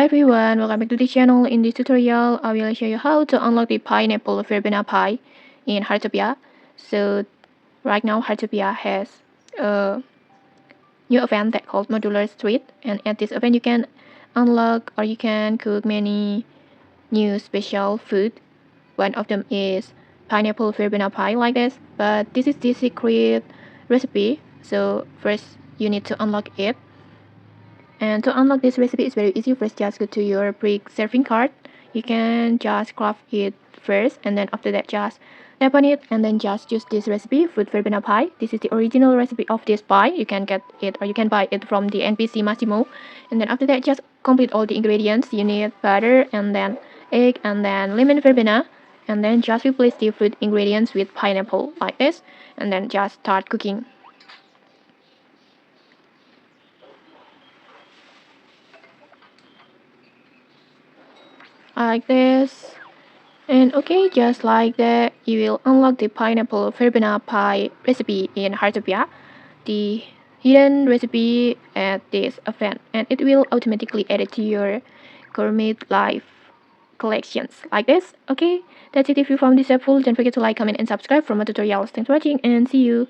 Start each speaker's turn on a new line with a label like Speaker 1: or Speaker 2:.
Speaker 1: everyone, welcome back to the channel. In this tutorial, I will show you how to unlock the pineapple verbena pie in Heartopia. So right now Heartopia has a new event that called Modular Street, and at this event you can unlock or you can cook many new special food. One of them is pineapple verbena pie like this, but this is the secret recipe. So first you need to unlock it. And to unlock this recipe is very easy. First, just go to your brick serving card. You can just craft it first, and then after that just tap on it, and then just use this recipe, fruit verbena pie. This is the original recipe of this pie. You can get it or you can buy it from the NPC Massimo. And then after that, just complete all the ingredients. You need butter, and then egg, and then lemon verbena, and then just replace the fruit ingredients with pineapple like this, and then just start cooking. Like this. And okay, just like that, you will unlock the pineapple verbena pie recipe in Heartopia, the hidden recipe at this event, and it will automatically add it to your Gourmet life collections like this. Okay, that's it. If you found this helpful, don't forget to like, comment, and subscribe for more tutorials. Thanks for watching, and see you.